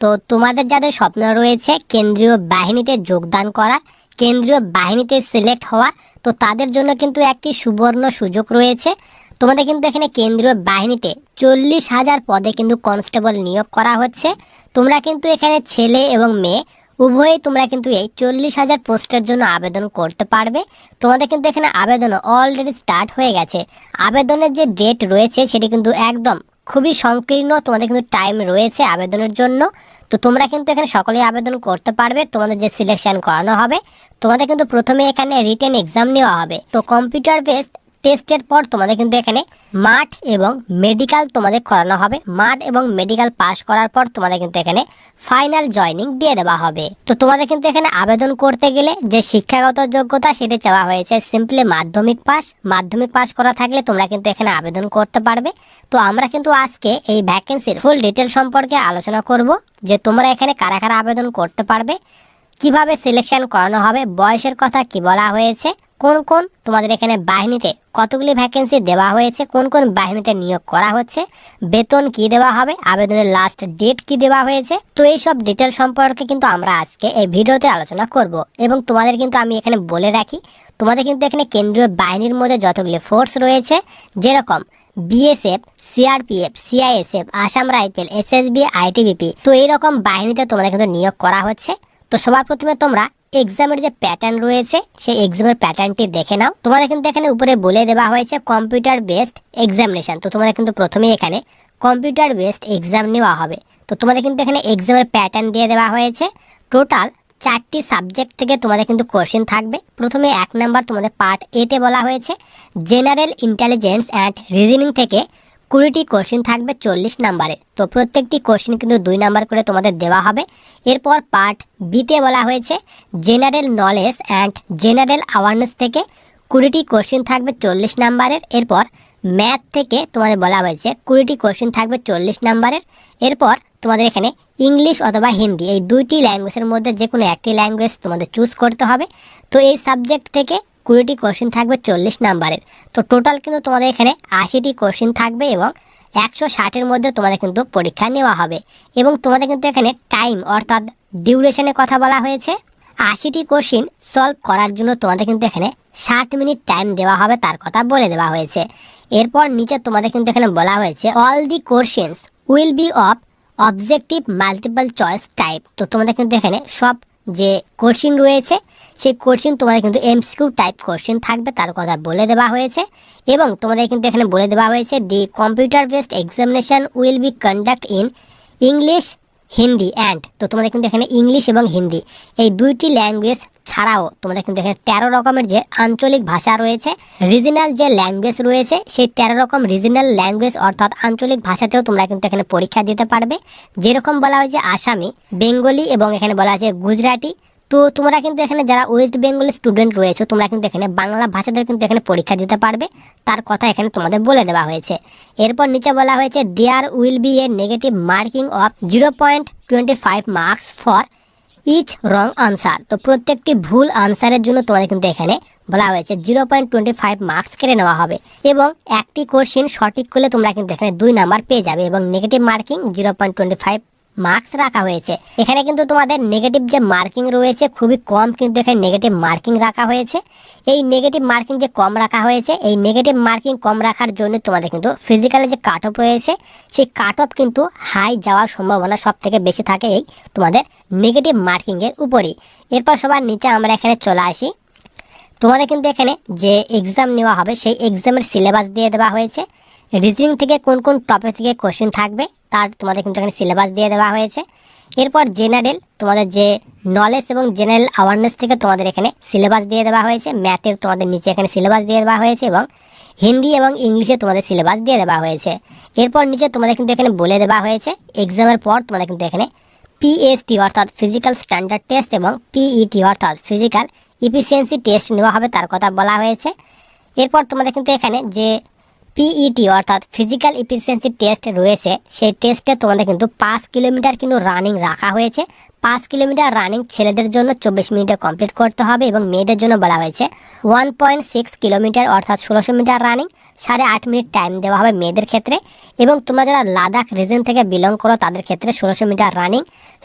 তো তোমাদের যাদের স্বপ্ন রয়েছে কেন্দ্রীয় বাহিনীতে যোগদান করা, কেন্দ্রীয় বাহিনীতে সিলেক্ট হওয়া, তো তাদের জন্য কিন্তু একটি সুবর্ণ সুযোগ রয়েছে। তোমাদের কিন্তু এখানে কেন্দ্রীয় বাহিনীতে 40,000 পদে কিন্তু কনস্টেবল নিয়োগ করা হচ্ছে। তোমরা কিন্তু এখানে ছেলে এবং মেয়ে উভয়ই তোমরা কিন্তু এই 40,000 পোস্টের জন্য আবেদন করতে পারবে। তোমাদের কিন্তু এখানে আবেদন অলরেডি স্টার্ট হয়ে গেছে। আবেদনের যে ডেট রয়েছে সেটি কিন্তু একদম খুবই সংকীর্ণ, তোমাদের কিন্তু টাইম রয়েছে আবেদনের জন্য। তো তোমরা কিন্তু এখানে সকলেই আবেদন করতে পারবে। তোমাদের যে সিলেকশন করানো হবে, তোমাদের কিন্তু প্রথমে এখানে রিটেন এক্সাম নেওয়া হবে। তো কম্পিউটার বেসড টেস্টের পর তোমাদের কিন্তু এখানে মাঠ এবং মেডিকেল তোমাদের করানো হবে। মাঠ এবং মেডিকেল পাস করার পর তোমাদের কিন্তু এখানে ফাইনাল জয়নিং দিয়ে দেওয়া হবে। তো তোমাদের কিন্তু এখানে আবেদন করতে গেলে যে শিক্ষাগত যোগ্যতা সেটি চাওয়া হয়েছে সিম্পলি মাধ্যমিক পাস করা থাকলে তোমরা কিন্তু এখানে আবেদন করতে পারবে। তো আমরা কিন্তু আজকে এই ভ্যাকেন্সির ফুল ডিটেল সম্পর্কে আলোচনা করব, যে তোমরা এখানে কারা কারা আবেদন করতে পারবে, কিভাবে সিলেকশন করানো হবে, বয়সের কথা কি বলা হয়েছে, কোন কোন তোমাদের এখানে বাহিনীতে কতগুলি ভ্যাকেন্সি দেওয়া হয়েছে, কোন কোন বাহিনীতে নিয়োগ করা হচ্ছে, বেতন কি দেওয়া হবে, আবেদনের লাস্ট ডেট কি দেওয়া হয়েছে। তো এই সব ডিটেল সম্পর্কে কিন্তু আমরা আজকে এই ভিডিওতে আলোচনা করব। এবং তোমাদের কিন্তু আমি এখানে বলে রাখি, তোমাদের কিন্তু এখানে কেন্দ্রীয় বাহিনীর মধ্যে যতগুলি ফোর্স রয়েছে, যেরকম BSF, CRPF, CISF, Assam rifle, SSB, ITBP, তো এইরকম বাহিনীতে তোমাদের কিন্তু নিয়োগ করা হচ্ছে। তো সবার প্রথমে তোমরা এক্সামের যে প্যাটার্ন রয়েছে সেই এক্সামের প্যাটার্নটি দেখে নাও। তোমাদের কিন্তু এখানে উপরে বলে দেওয়া হয়েছে কম্পিউটার বেসড এক্সামিনেশন। তো তোমাদের কিন্তু প্রথমেই এখানে কম্পিউটার বেসড এক্সাম নেওয়া হবে। তো তোমাদের কিন্তু এখানে এক্সামের প্যাটার্ন দিয়ে দেওয়া হয়েছে। টোটাল 4টি সাবজেক্ট থেকে তোমাদের কিন্তু কোশ্চেন থাকবে। প্রথমে 1 নাম্বার তোমাদের পার্ট এতে বলা হয়েছে জেনারেল ইন্টেলিজেন্স অ্যান্ড রিজনিং থেকে 20টি কোশ্চেন থাকবে 40 নাম্বারে। তো প্রত্যেকটি কোশ্চেন কিন্তু 2 নাম্বার করে তোমাদের দেওয়া হবে। এরপর পার্ট বিতে বলা হয়েছে general knowledge and general awareness থেকে 20টি কোশ্চেন থাকবে 40 নাম্বারের। এরপর ম্যাথ থেকে তোমাদের বলা হয়েছে 20টি কোশ্চেন থাকবে 40 নাম্বারের। এরপর তোমাদের এখানে ইংলিশ অথবা হিন্দি এই 2টি ল্যাঙ্গুয়েজের মধ্যে যে কোনো একটি ল্যাঙ্গুয়েজ তোমাদের চুজ করতে হবে। তো এই সাবজেক্ট থেকে 20টি কোশ্চেন থাকবে 40 নাম্বারের। তো টোটাল কিন্তু তোমাদের এখানে 80টি কোশ্চেন থাকবে এবং 160-এর মধ্যে তোমাদের কিন্তু পরীক্ষা নেওয়া হবে। এবং তোমাদের কিন্তু এখানে টাইম অর্থাৎ ডিউরেশনের কথা বলা হয়েছে। 80টি কোশ্চেন সলভ করার জন্য তোমাদের কিন্তু এখানে 60 মিনিট টাইম দেওয়া হবে, তার কথা বলে দেওয়া হয়েছে। এরপর নিচে তোমাদের কিন্তু এখানে বলা হয়েছে all the questions will be of objective multiple choice type. তো তোমাদের কিন্তু এখানে সব যে কোশ্চেন রয়েছে সেই কোশ্চেন তোমাদের কিন্তু এমসিকিউ টাইপ কোশ্চেন থাকবে, তার কথা বলে দেওয়া হয়েছে। এবং তোমাদের কিন্তু এখানে বলে দেওয়া হয়েছে the computer based examination will be conduct in English, Hindi and, তো তোমাদের কিন্তু এখানে ইংলিশ এবং হিন্দি এই 2টি ল্যাঙ্গুয়েজ ছাড়াও তোমাদের কিন্তু এখানে 13 রকমের যে আঞ্চলিক ভাষা রয়েছে, রিজনাল যে ল্যাঙ্গুয়েজ রয়েছে সেই 13 রকম রিজনাল ল্যাঙ্গুয়েজ অর্থাৎ আঞ্চলিক ভাষাতেও তোমরা কিন্তু এখানে পরীক্ষা দিতে পারবে। যেরকম বলা হয়েছে আসামি, বেঙ্গলি এবং এখানে বলা হয়েছে গুজরাটি। তো তোমরা কিন্তু এখানে যারা ওয়েস্ট বেঙ্গলের স্টুডেন্ট রয়েছে তোমরা কিন্তু এখানে বাংলা ভাষাতে কিন্তু এখানে পরীক্ষা দিতে পারবে, তার কথা এখানে তোমাদের বলে দেওয়া হয়েছে। এরপর নিচে বলা হয়েছে there will be a negative marking of 0.25 marks for each wrong answer. তো প্রত্যেকটি ভুল আনসারের জন্য তোমাদের কিন্তু এখানে বলা হয়েছে 0.25 মার্কস কেটে নেওয়া হবে। এবং একটি কোশ্চেন সঠিক করলে তোমরা কিন্তু এখানে 2 নাম্বার পেয়ে যাবে এবং নেগেটিভ মার্কিং 0.25 মার্কস রাখা হয়েছে। এখানে কিন্তু তোমাদের নেগেটিভ যে মার্কিং রয়েছে খুবই কম, কিন্তু এখানে নেগেটিভ মার্কিং রাখা হয়েছে। এই নেগেটিভ মার্কিং যে কম রাখা হয়েছে, এই নেগেটিভ মার্কিং কম রাখার জন্য তোমাদের কিন্তু ফিজিক্যালে যে কাট অফ রয়েছে সেই কাট অফ কিন্তু হাই যাওয়ার সম্ভাবনা সব থেকে বেশি থাকে এই তোমাদের নেগেটিভ মার্কিংয়ের উপরই। এরপর সবার নিচে আমরা এখানে চলে আসি। তোমাদের কিন্তু এখানে যে এক্সাম নেওয়া হবে সেই এক্সামের সিলেবাস দিয়ে দেওয়া হয়েছে। রিজনিং থেকে কোন কোন টপিক থেকে কোশ্চেন থাকবে তার তোমাদের কিন্তু এখানে সিলেবাস দিয়ে দেওয়া হয়েছে। এরপর জেনারেল তোমাদের যে নলেজ এবং জেনারেল অ্যাওয়ারনেস থেকে তোমাদের এখানে সিলেবাস দিয়ে দেওয়া হয়েছে। ম্যাথের তোমাদের নিচে এখানে সিলেবাস দিয়ে দেওয়া হয়েছে এবং হিন্দি এবং ইংলিশে তোমাদের সিলেবাস দিয়ে দেওয়া হয়েছে। এরপর নিচে তোমাদের কিন্তু এখানে বলে দেওয়া হয়েছে এক্সামের পর তোমাদের কিন্তু এখানে পিএসটি অর্থাৎ ফিজিক্যাল স্ট্যান্ডার্ড টেস্ট এবং পিইটি অর্থাৎ ফিজিক্যাল ইফিসিয়েন্সি টেস্ট নেওয়া হবে, তার কথা বলা হয়েছে। এরপর তোমাদের কিন্তু এখানে যে পিইটি অর্থাৎ ফিজিক্যাল এফিসিয়েন্সি টেস্ট রয়েছে, সেই টেস্টে তোমাদের কিন্তু 5 কিলোমিটার কিন্তু রানিং রাখা হয়েছে। 5 কিলোমিটার রানিং ছেলেদের জন্য 24 মিনিটে কমপ্লিট করতে হবে এবং মেয়েদের জন্য বলা হয়েছে 1.6 কিলোমিটার অর্থাৎ 1600 মিটার রানিং 8.5 মিনিট টাইম দেওয়া হবে মেয়েদের ক্ষেত্রে। এবং তোমরা যারা লাদাখ রিজন থেকে বিলং করো তাদের ক্ষেত্রে 1600 মিটার রানিং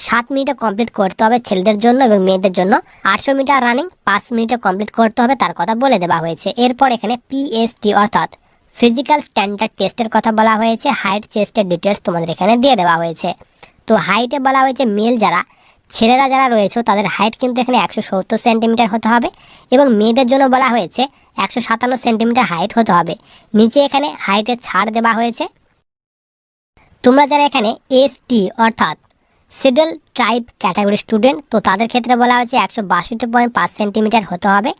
7 মিনিটে কমপ্লিট করতে হবে ছেলেদের জন্য এবং মেয়েদের জন্য 800 মিটার রানিং 5 মিনিটে কমপ্লিট করতে হবে, তার কথা বলে দেওয়া হয়েছে। এরপর এখানে পিএসটি অর্থাৎ ফিজিক্যাল স্ট্যান্ডার্ড টেস্টের কথা বলা হয়েছে। হাইট চেস্টের ডিটেলস তোমাদের এখানে দিয়ে দেওয়া হয়েছে। তো হাইটে বলা হয়েছে মেল যারা ছেলেরা যারা রয়েছে তাদের হাইট কিন্তু এখানে 170 সেন্টিমিটার হতে হবে এবং মেয়েদের জন্য বলা হয়েছে 157 সেন্টিমিটার হাইট হতে হবে। নিচে এখানে হাইটের ছাড় দেওয়া হয়েছে। তোমরা যারা এখানে এসটি অর্থাৎ শিডিউল ট্রাইব ক্যাটাগরি স্টুডেন্ট, তো তাদের ক্ষেত্রে বলা হয়েছে 162.5 সেন্টিমিটার হতে হবে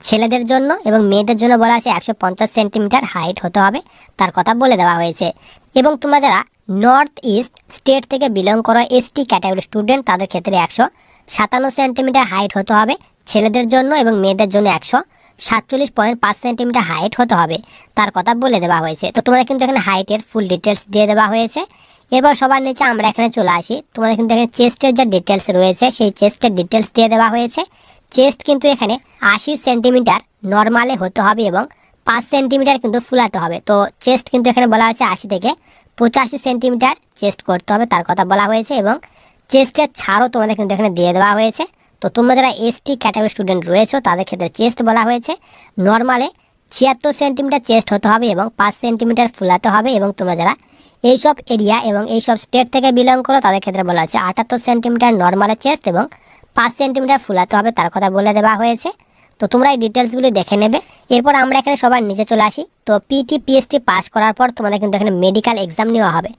ছেলেদের জন্য এবং মেয়েদের জন্য বলা হয়েছে 150 সেন্টিমিটার হাইট হতে হবে, তার কথা বলে দেওয়া হয়েছে। এবং তোমরা যারা নর্থ ইস্ট স্টেট থেকে বিলং করো এসটি ক্যাটাগরি স্টুডেন্ট, তাদের ক্ষেত্রে 157 সেন্টিমিটার হাইট হতে হবে ছেলেদের জন্য এবং মেয়েদের জন্য 147.5 সেন্টিমিটার হাইট হতে হবে, তার কথা বলে দেওয়া হয়েছে। তো তোমাদের কিন্তু এখানে হাইটের ফুল ডিটেলস দিয়ে দেওয়া হয়েছে। এরপর সবার নিচে আমরা এখানে চলে আসি। তোমাদের কিন্তু এখানে চেস্টের যে ডিটেলস রয়েছে সেই চেস্টের ডিটেলস দিয়ে দেওয়া হয়েছে। চেস্ট কিন্তু এখানে 80 সেন্টিমিটার নর্মালে হতে হবে এবং 5 সেন্টিমিটার কিন্তু ফুলাতে হবে। তো চেস্ট কিন্তু এখানে বলা হয়েছে 80 থেকে 85 সেন্টিমিটার চেস্ট করতে হবে, তার কথা বলা হয়েছে। এবং চেস্টের ছাড়ও তোমাদের কিন্তু এখানে দিয়ে দেওয়া হয়েছে। তো তোমরা যারা এসটি ক্যাটাগরি স্টুডেন্ট রয়েছে তাদের ক্ষেত্রে চেস্ট বলা হয়েছে নর্মালে 76 সেন্টিমিটার চেস্ট হতে হবে এবং 5 সেন্টিমিটার ফুলাতে হবে। এবং তোমরা যারা এইসব এরিয়া এবং এইসব স্টেট থেকে বিলং করো তাদের ক্ষেত্রে বলা হচ্ছে 78 সেন্টিমিটার নর্মালে চেস্ট এবং 5 সেন্টিমিটার ফুলাতে হবে, তার কথা বলে দেওয়া হয়েছে। তো তোমরা এই ডিটেলসগুলি দেখে নেবে। এরপর আমরা এখানে সবার নিচে চলে আসি। তো পিটি পিএসটি পাস করার পর তোমাদের কিন্তু এখানে মেডিকেল এক্সাম নেওয়া হবে।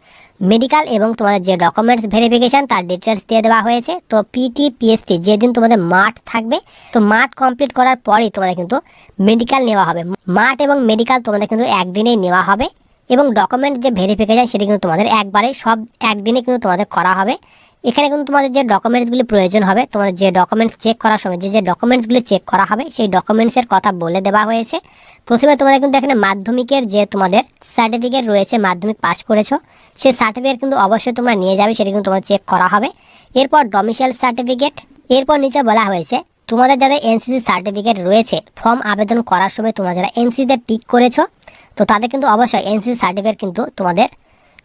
মেডিকেল এবং তোমাদের যে ডকুমেন্টস ভেরিফিকেশান তার ডিটেলস দিয়ে দেওয়া হয়েছে। তো পিটি পিএসটি যেদিন তোমাদের মাঠ থাকবে, তো মাঠ কমপ্লিট করার পরই তোমাদের কিন্তু মেডিকেল নেওয়া হবে। মাঠ এবং মেডিকেল তোমাদের কিন্তু একদিনেই নেওয়া হবে এবং ডকুমেন্ট যে ভেরিফিকেশান সেটা কিন্তু তোমাদের একবারে সব একদিনে কিন্তু তোমাদের করা হবে। এখানে কিন্তু তোমাদের যে ডকুমেন্টসগুলি প্রয়োজন হবে, তোমাদের যে ডকুমেন্টস চেক করার সময় যে ডকুমেন্টসগুলি চেক করা হবে সেই ডকুমেন্টসের কথা বলে দেওয়া হয়েছে। প্রথমে তোমাদের কিন্তু এখানে মাধ্যমিকের যে তোমাদের সার্টিফিকেট রয়েছে, মাধ্যমিক পাস করেছো সেই সার্টিফিকেট কিন্তু অবশ্যই তোমরা নিয়ে যাবে, সেটা কিন্তু তোমার চেক করা হবে। এরপর ডমিসাইল সার্টিফিকেট, এরপর নিচে বলা হয়েছে তোমাদের যাদের এনসিসি সার্টিফিকেট রয়েছে ফর্ম আবেদন করার সময় তোমরা যারা এনসিসিতে টিক করেছো তো তাদের কিন্তু অবশ্যই এনসিসি সার্টিফিকেট কিন্তু তোমাদের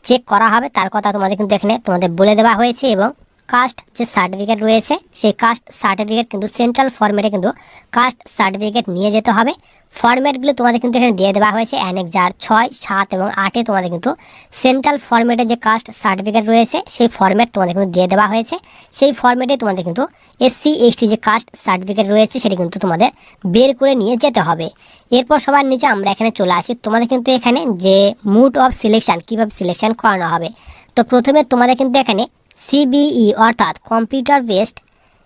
চেক করা হবে, তার কথা তোমাদের কিন্তু এখানে তোমাদের বলে দেওয়া হয়েছে। এবং কাস্ট যে সার্টিফিকেট রয়েছে সেই কাস্ট সার্টিফিকেট কিন্তু সেন্ট্রাল ফরম্যাটে কিন্তু কাস্ট সার্টিফিকেট নিয়ে যেতে হবে। ফরম্যাটগুলো তোমাদের কিন্তু এখানে দিয়ে দেওয়া হয়েছে অ্যানেক্স 6, 7 এবং 8-এ তোমাদের কিন্তু সেন্ট্রাল ফরম্যাটে যে কাস্ট সার্টিফিকেট রয়েছে সেই ফরম্যাট তোমাদের কিন্তু দিয়ে দেওয়া হয়েছে। সেই ফরম্যাটে তোমাদের কিন্তু এসসি এসটি যে কাস্ট সার্টিফিকেট রয়েছে সেটি কিন্তু তোমাদের বের করে নিয়ে যেতে হবে। এরপর সবার নিচে আমরা এখানে চলে আসি। তোমাদের কিন্তু এখানে যে মুড অফ সিলেকশন কীভাবে সিলেকশন করানো হবে, তো প্রথমে তোমাদের কিন্তু এখানে সিবিই অর্থাৎ কম্পিউটার বেসড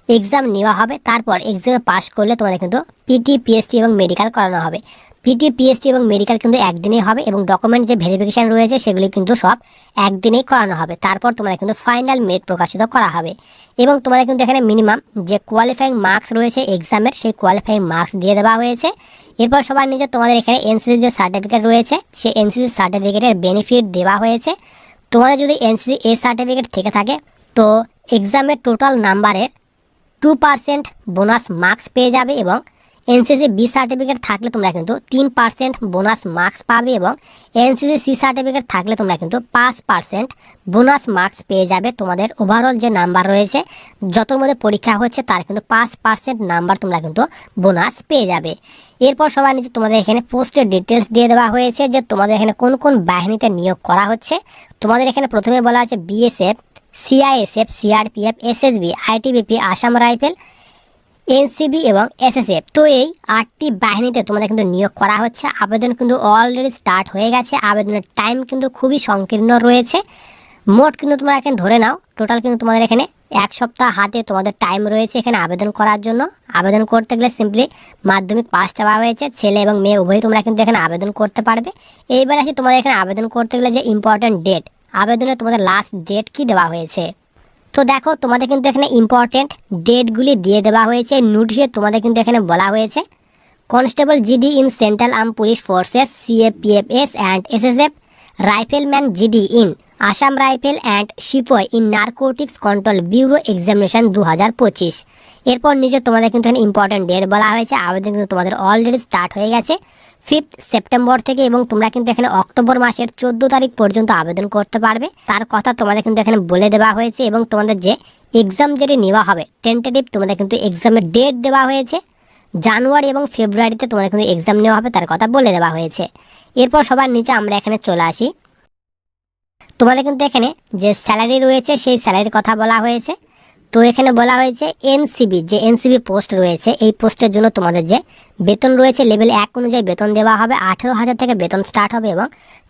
এক্সাম নেওয়া হবে। তারপর এক্সামে পাস করলে তোমাদের কিন্তু পিটি পিএসটি এবং মেডিকেল করানো হবে। পিটি পিএসটি এবং মেডিকেল কিন্তু একদিনেই হবে এবং ডকুমেন্ট যে ভেরিফিকেশান রয়েছে সেগুলি কিন্তু সব একদিনেই করানো হবে। তারপর তোমাদের কিন্তু ফাইনাল মেরিট প্রকাশিত করা হবে এবং তোমাদের কিন্তু এখানে মিনিমাম যে কোয়ালিফাইং মার্কস রয়েছে এক্সামের সেই কোয়ালিফাইং মার্কস দিয়ে দেওয়া হয়েছে। এরপর সবার নিচে তোমাদের এখানে এনসিসি যে সার্টিফিকেট রয়েছে সেই এনসিসি সার্টিফিকেটের বেনিফিট দেওয়া হয়েছে। তোমাদের যদি এনসিসি এ সার্টিফিকেট থেকে থাকে তো এক্সামের টোটাল নাম্বারের 2% বোনাস মার্কস পেয়ে যাবে এবং এনসিসি বি সার্টিফিকেট থাকলে তোমরা কিন্তু 3% বোনাস মার্কস পাবে এবং এনসিসি সি সার্টিফিকেট থাকলে তোমরা কিন্তু 5% বোনাস মার্কস পেয়ে যাবে। তোমাদের ওভারঅল যে নাম্বার রয়েছে যতর মধ্যে পরীক্ষা হচ্ছে তার কিন্তু 5% নাম্বার তোমরা কিন্তু বোনাস পেয়ে যাবে। এরপর সবার নিচে তোমাদের এখানে পোস্টের ডিটেলস দিয়ে দেওয়া হয়েছে যে তোমাদের এখানে কোন কোন বাহিনীতে নিয়োগ করা হচ্ছে। তোমাদের এখানে প্রথমে বলা আছে BSF, CISF, CRPF, SSB, ITBP, Assam rifle, NCB এবং এসএসএফ। তো এই 8টি বাহিনীতে তোমাদের কিন্তু নিয়োগ করা হচ্ছে। আবেদন কিন্তু অলরেডি স্টার্ট হয়ে গেছে। আবেদনের টাইম কিন্তু খুবই সংকীর্ণ রয়েছে। মোট কিন্তু তোমরা এখানে ধরে নাও টোটাল কিন্তু তোমাদের এখানে 1 সপ্তাহ হাতে তোমাদের টাইম রয়েছে এখানে আবেদন করার জন্য। আবেদন করতে গেলে সিম্পলি মাধ্যমিক পাস চাওয়া হয়েছে, ছেলে এবং মেয়ে উভয়ই তোমরা কিন্তু এখানে আবেদন করতে পারবে। এইবার আসি তোমাদের এখানে আবেদন করতে গেলে যে ইম্পর্টেন্ট ডেট, আবেদনে তোমাদের লাস্ট ডেট কি দেওয়া হয়েছে। তো দেখো তোমাদের কিন্তু এখানে ইম্পর্টেন্ট ডেটগুলি দিয়ে দেওয়া হয়েছে। নোটিশে তোমাদের কিন্তু এখানে বলা হয়েছে constable GD in central arm police forces CAPFs and SSF, rifleman GD in Assam rifle and সিপয় in narcotics control bureau examination 2025। এরপর নিচে তোমাদের কিন্তু এখানে ইম্পর্টেন্ট ডেট বলা হয়েছে। আবেদন কিন্তু তোমাদের অলরেডি স্টার্ট হয়ে গেছে 5 সেপ্টেম্বর থেকে, এবং তোমরা কিন্তু এখানে অক্টোবর মাসের 14 তারিখ পর্যন্ত আবেদন করতে পারবে, তার কথা তোমাদের কিন্তু এখানে বলে দেওয়া হয়েছে। এবং তোমাদের যে এক্সাম যেটি নেওয়া হবে টেন্টেটিভ, তোমাদের কিন্তু এক্সামের ডেট দেওয়া হয়েছে জানুয়ারি এবং ফেব্রুয়ারিতে তোমাদের কিন্তু এক্সাম নেওয়া হবে, তার কথা বলে দেওয়া হয়েছে। এরপর সবার নিচে আমরা এখানে চলে আসি, তোমাদের কিন্তু এখানে যে স্যালারি রয়েছে সেই স্যালারির কথা বলা হয়েছে। তো এখানে বলা হয়েছে এনসিবি, যে এনসিবি পোস্ট রয়েছে এই পোস্টের জন্য তোমাদের যে বেতন রয়েছে লেভেল 1 অনুযায়ী বেতন দেওয়া হবে। 18,000 থেকে বেতন স্টার্ট হবে এবং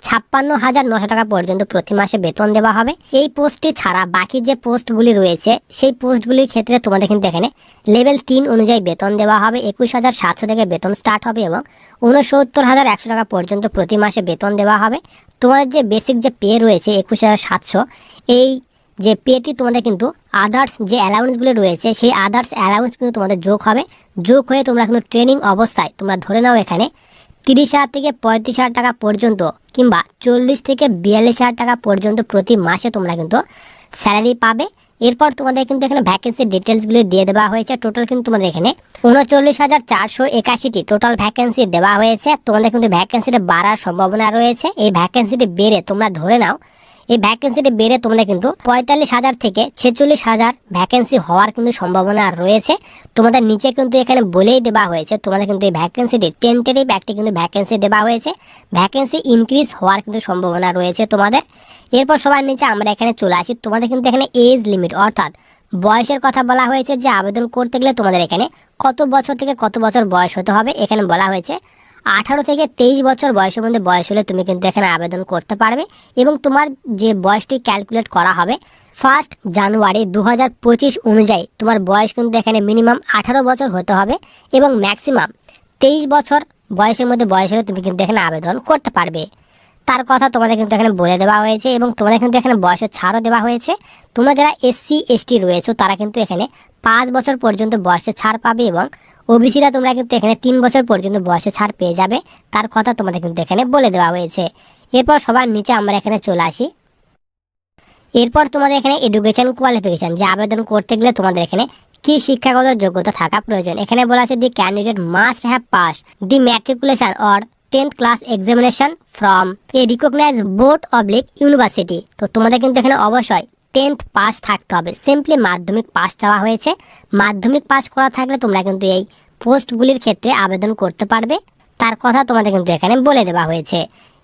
56,900 টাকা পর্যন্ত প্রতি মাসে বেতন দেওয়া হবে। এই পোস্টটি ছাড়া বাকি যে পোস্টগুলি রয়েছে সেই পোস্টগুলির ক্ষেত্রে তোমাদের কিন্তু এখানে লেভেল 3 অনুযায়ী বেতন দেওয়া হবে। 21,700 থেকে বেতন স্টার্ট হবে এবং 69,100 টাকা পর্যন্ত প্রতি মাসে বেতন দেওয়া হবে। তোমাদের যে বেসিক যে পে রয়েছে 21,700, এই যে পেটি তোমাদের কিন্তু আদার্স যে অ্যালাউন্সগুলো রয়েছে সেই আদার্স অ্যালাউন্স কিন্তু তোমাদের যোগ হবে। যোগ হয়ে তোমরা কিন্তু ট্রেনিং অবস্থায় তোমরা ধরে নাও এখানে 30,000 থেকে 35,000 টাকা পর্যন্ত কিংবা 40 থেকে 42,000 টাকা পর্যন্ত প্রতি মাসে তোমরা কিন্তু স্যালারি পাবে। এরপর তোমাদের কিন্তু এখানে ভ্যাকেন্সি ডিটেলসগুলো দিয়ে দেওয়া হয়েছে। টোটাল কিন্তু তোমাদের এখানে 39,481টি টোটাল ভ্যাকেন্সি দেওয়া হয়েছে। তোমাদের কিন্তু ভ্যাকেন্সিটা বাড়ার সম্ভাবনা রয়েছে। এই ভ্যাকেন্সিটি বেড়ে তোমরা ধরে নাও এই ভ্যাকেন্সিটি বেড়ে তোমাদের কিন্তু 45,000 থেকে 46,000 ভ্যাকেন্সি হওয়ার কিন্তু সম্ভাবনা রয়েছে। তোমাদের নিচে কিন্তু এখানে বলেই দেওয়া হয়েছে তোমাদের কিন্তু এই ভ্যাকেন্সিটি টেন্টেটিভ একটি কিন্তু ভ্যাকেন্সি দেওয়া হয়েছে, ভ্যাকেন্সি ইনক্রিজ হওয়ার কিন্তু সম্ভাবনা রয়েছে তোমাদের। এরপর সবার নিচে আমরা এখানে চলে আসি, তোমাদের কিন্তু এখানে এজ লিমিট অর্থাৎ বয়সের কথা বলা হয়েছে যে আবেদন করতে গেলে তোমাদের এখানে কত বছর থেকে কত বছর বয়স হতে হবে। এখানে বলা হয়েছে 18 থেকে 23 বছর বয়সের মধ্যে বয়স হলে তুমি কিন্তু এখানে আবেদন করতে পারবে এবং তোমার যে বয়সটি ক্যালকুলেট করা হবে 1 জানুয়ারি 2025 অনুযায়ী তোমার বয়স কিন্তু এখানে মিনিমাম 18 বছর হতে হবে এবং ম্যাক্সিমাম 23 বছর বয়সের মধ্যে বয়স হলে তুমি কিন্তু এখানে আবেদন করতে পারবে, তার কথা তোমাদের কিন্তু এখানে বলে দেওয়া হয়েছে। এবং তোমাদের কিন্তু এখানে বয়সের ছাড়ও দেওয়া হয়েছে। তোমরা যারা SC ST রয়েছো তারা কিন্তু এখানে 5 বছর পর্যন্ত বয়সের ছাড় পাবে এবং ওবিসিরা তোমরা কিন্তু এখানে 3 বছর পর্যন্ত বয়সে ছাড় পেয়ে যাবে, তার কথা তোমাদের কিন্তু এখানে বলে দেওয়া হয়েছে। এরপর সবার নিচে আমরা এখানে চলে আসি, এরপর তোমাদের এখানে এডুকেশন কোয়ালিফিকেশন যে আবেদন করতে গেলে তোমাদের এখানে কি শিক্ষাগত যোগ্যতা থাকা প্রয়োজন। এখানে বলা আছে the candidate must have pass the matriculation or 10th class examination from a recognise board oblique university. তো তোমাদের কিন্তু এখানে অবশ্যই 10th পাস থাকতে হবে, সিম্পলি মাধ্যমিক পাস চাওয়া হয়েছে। মাধ্যমিক পাস করা থাকলে তোমরা কিন্তু এই পোস্টগুলির ক্ষেত্রে আবেদন করতে পারবে, তার কথা তোমাদের কিন্তু এখানে বলে দেওয়া হয়েছে।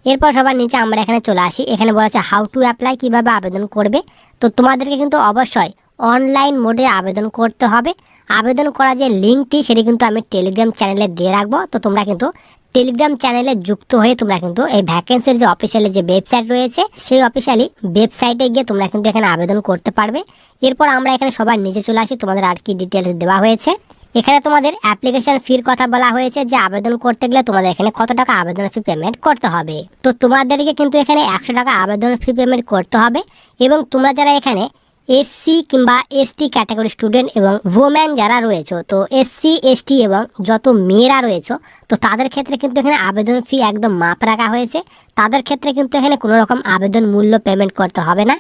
এরপর সবার নিচে আমরা এখানে চলে আসি, এখানে বলা আছে হাউ টু অ্যাপ্লাই, কীভাবে আবেদন করবে। তো তোমাদেরকে কিন্তু অবশ্যই অনলাইন মোডে আবেদন করতে হবে। আবেদন করা যে লিঙ্কটি সেটি কিন্তু আমি টেলিগ্রাম চ্যানেলে দিয়ে রাখবো। তো তোমরা কিন্তু টেলিগ্রাম চ্যানেলে যুক্ত হয়ে তোমরা কিন্তু এই ভ্যাকেন্সির যে অফিসিয়ালি যে ওয়েবসাইট রয়েছে সেই অফিসিয়ালি ওয়েবসাইটে গিয়ে তোমরা কিন্তু এখানে আবেদন করতে পারবে। এরপর আমরা এখানে সবার নিচে চলে আসি, তোমাদের আর কি ডিটেলস দেওয়া হয়েছে। এখানে তোমাদের অ্যাপ্লিকেশন ফির কথা বলা হয়েছে যে আবেদন করতে গেলে তোমাদের এখানে কত টাকা আবেদন ফি পেমেন্ট করতে হবে। তো তোমাদেরকে কিন্তু এখানে 100 টাকা আবেদন ফি পেমেন্ট করতে হবে এবং তোমরা যারা এখানে SC কিংবা ST ক্যাটাগরি স্টুডেন্ট এবং ওমেন যারা রয়েছে, তো SC ST এবং যত মেয়েরা রয়েছে তো তাদের ক্ষেত্রে কিন্তু এখানে আবেদন ফি একদম মাপ রাখা হয়েছে। তাদের ক্ষেত্রে কিন্তু এখানে কোনো রকম আবেদন মূল্য পেমেন্ট করতে হবে না।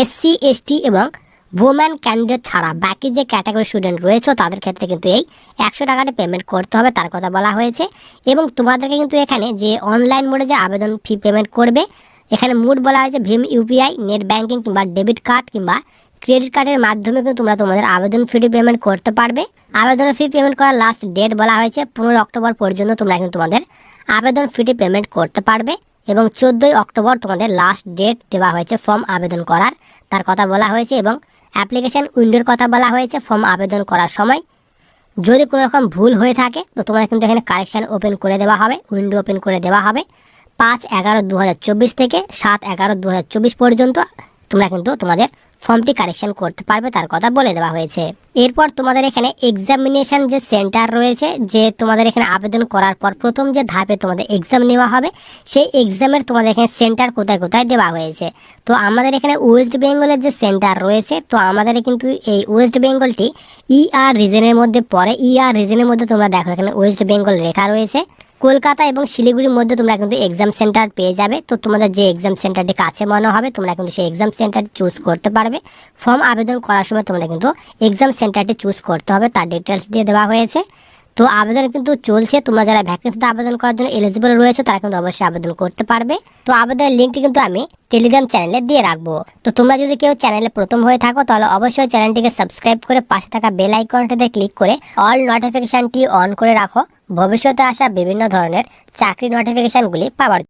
SC ST এবং ওমেন ক্যান্ডিডেট ছাড়া বাকি যে ক্যাটাগরি স্টুডেন্ট রয়েছে তাদের ক্ষেত্রে কিন্তু এই 100 টাকাটা পেমেন্ট করতে হবে, তার কথা বলা হয়েছে। এবং তোমাদেরকে কিন্তু এখানে যে অনলাইন মোডে যে আবেদন ফি পেমেন্ট করবে, এখানে মোড বলা হয়েছে ভীম UPI, নেট ব্যাঙ্কিং কিংবা ডেবিট কার্ড কিংবা ক্রেডিট কার্ডের মাধ্যমে কিন্তু তোমরা তোমাদের আবেদন ফি পেমেন্ট করতে পারবে। আবেদন ফি পেমেন্ট করার লাস্ট ডেট বলা হয়েছে 15 অক্টোবর পর্যন্ত তোমরা কিন্তু তোমাদের আবেদন ফিটি পেমেন্ট করতে পারবে এবং 14 অক্টোবর তোমাদের লাস্ট ডেট দেওয়া হয়েছে ফর্ম আবেদন করার, তার কথা বলা হয়েছে। এবং অ্যাপ্লিকেশন উইন্ডোর কথা বলা হয়েছে ফর্ম আবেদন করার সময় যদি কোনো রকম ভুল হয়ে থাকে তো তোমাদের কিন্তু এখানে কারেকশান ওপেন করে দেওয়া হবে, উইন্ডো ওপেন করে দেওয়া হবে 5/11/2024 থেকে 7/11/2024 পর্যন্ত তোমরা কিন্তু তোমাদের ফর্মটি কারেকশন করতে পারবে তার কথা বলে দেওয়া হয়েছে। এরপর তোমাদের এখানে এক্সামিনেশন যে সেন্টার রয়েছে, যে তোমাদের এখানে আবেদন করার পর প্রথম যে ধাপে তোমাদের এক্সাম নেওয়া হবে, সেই এক্সামের তোমাদের এখানে সেন্টার কোথায় কোথায় দেওয়া হয়েছে। তো আমাদের এখানে ওয়েস্ট বেঙ্গলের যে সেন্টার রয়েছে, তো আমাদের কিন্তু এই ওয়েস্ট বেঙ্গলটি ER রিজনের মধ্যে পড়ে। ER রিজনের মধ্যে তোমরা দেখো এখানে ওয়েস্ট বেঙ্গল লেখা রয়েছে। কলকাতা এবং শিলিগুড়ির মধ্যে তোমরা কিন্তু এক্সাম সেন্টার পেয়ে যাবে। তো তোমাদের যে এক্সাম সেন্টারটি কাছে মনে হবে তোমরা কিন্তু সেই এক্সাম সেন্টার চুজ করতে পারবে। ফর্ম আবেদন করার সময় তোমাদের কিন্তু এক্সাম সেন্টারটি চুজ করতে হবে, তার ডিটেলস দিয়ে দেওয়া হয়েছে। তো আবেদন কিন্তু চলছে। তোমরা যারা ভ্যাকেন্সিতে আবেদন করার জন্য এলিজিবল রয়েছে তারা কিন্তু অবশ্যই আবেদন করতে পারবে। তো আবেদনের লিঙ্কটি কিন্তু আমি টেলিগ্রাম চ্যানেলে দিয়ে রাখবো। তো তোমরা যদি কেউ চ্যানেলে প্রথম হয়ে থাকো তাহলে অবশ্যই চ্যানেলটিকে সাবস্ক্রাইব করে পাশে থাকা বেল আইকনটিতে ক্লিক করে অল নোটিফিকেশনটি অন করে রাখো ভবিষ্যতে আসা বিভিন্ন ধরনের চাকরি নোটিফিকেশনগুলি পাওয়ার